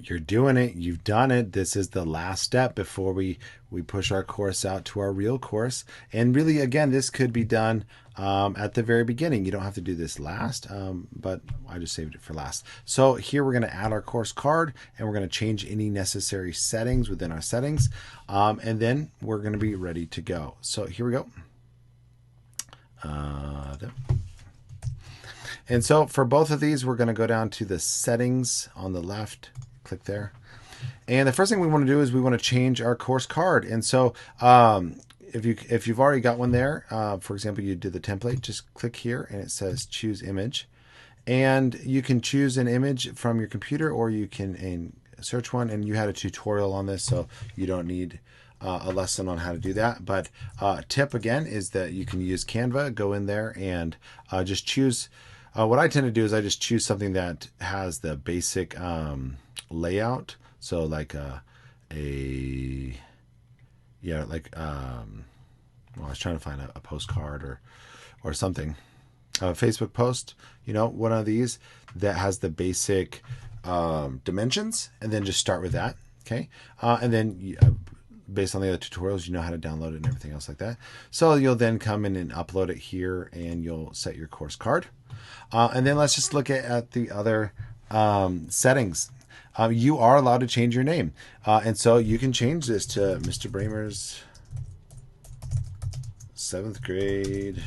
You're doing it. You've done it. This is the last step before we push our course out to our real course. And really, again, this could be done at the very beginning. You don't have to do this last, but I just saved it for last. So here we're going to add our course card, and we're going to change any necessary settings within our settings, and then we're going to be ready to go. So here we go. There. And so for both of these, we're going to go down to the settings on the left. Click there. And the first thing we want to do is we want to change our course card. And so if you've already got one there, for example, you did the template, just click here and it says choose image. And you can choose an image from your computer, or you can search one. And you had a tutorial on this, so you don't need a lesson on how to do that. But tip again is that you can use Canva, go in there and just choose. What I tend to do is I just choose something that has the basic layout. So like well, I was trying to find a postcard or something, a Facebook post, one of these that has the basic dimensions, and then just start with that. Okay. And then based on the other tutorials, you know how to download it and everything else like that. So you'll then come in and upload it here, and you'll set your course card. And then let's just look at the other settings. You are allowed to change your name. And so you can change this to Mr. Bramer's 7th grade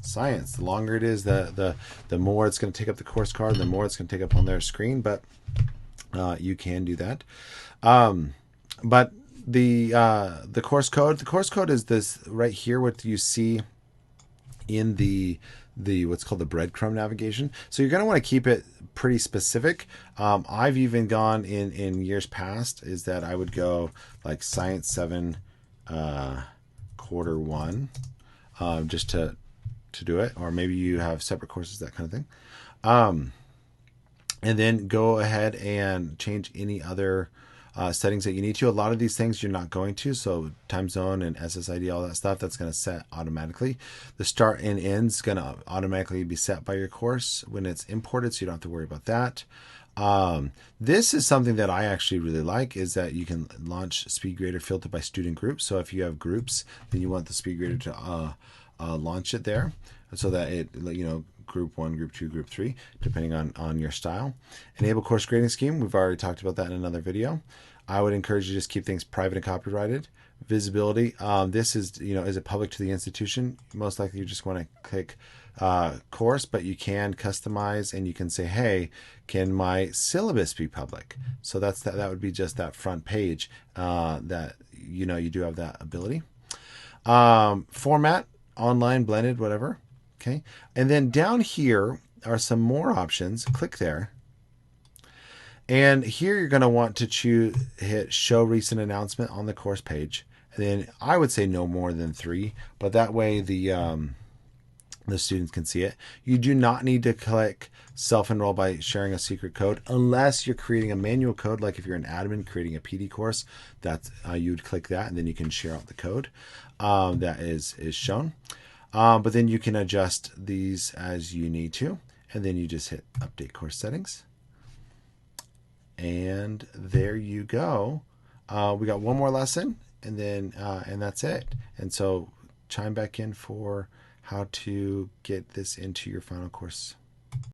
science. The longer it is, the more it's going to take up the course card, the more it's going to take up on their screen. But you can do that. But the course code is this right here, what you see in the what's called the breadcrumb navigation. So you're going to want to keep it pretty specific. I've even gone in years past is that I would go like Science 7 quarter 1 just to do it, or maybe you have separate courses, that kind of thing. And then go ahead and change any other settings that you need to. A lot of these things you're not going to, so time zone and SSID, all that stuff, that's going to set automatically. The start and end is going to automatically be set by your course when it's imported, so you don't have to worry about that. This is something that I actually really like, is that you can launch SpeedGrader filter by student groups. So if you have groups, then you want the SpeedGrader to launch it there, so that it, group 1, group 2, group 3, depending on your style. Enable course grading scheme. We've already talked about that in another video. I would encourage you to just keep things private and copyrighted. Visibility. This is, is it public to the institution? Most likely you just want to click course, but you can customize and you can say, hey, can my syllabus be public? So that would be just that front page that, you do have that ability. Format, online, blended, whatever. Okay. And then down here are some more options. Click there. And here you're going to want to hit show recent announcement on the course page. And then I would say no more than 3, but that way the students can see it. You do not need to click self-enroll by sharing a secret code unless you're creating a manual code. Like if you're an admin creating a PD course, that you would click that, and then you can share out the code that is shown. But then you can adjust these as you need to, and then you just hit update course settings. And there you go. We got one more lesson, and then and that's it. And so chime back in for how to get this into your final course.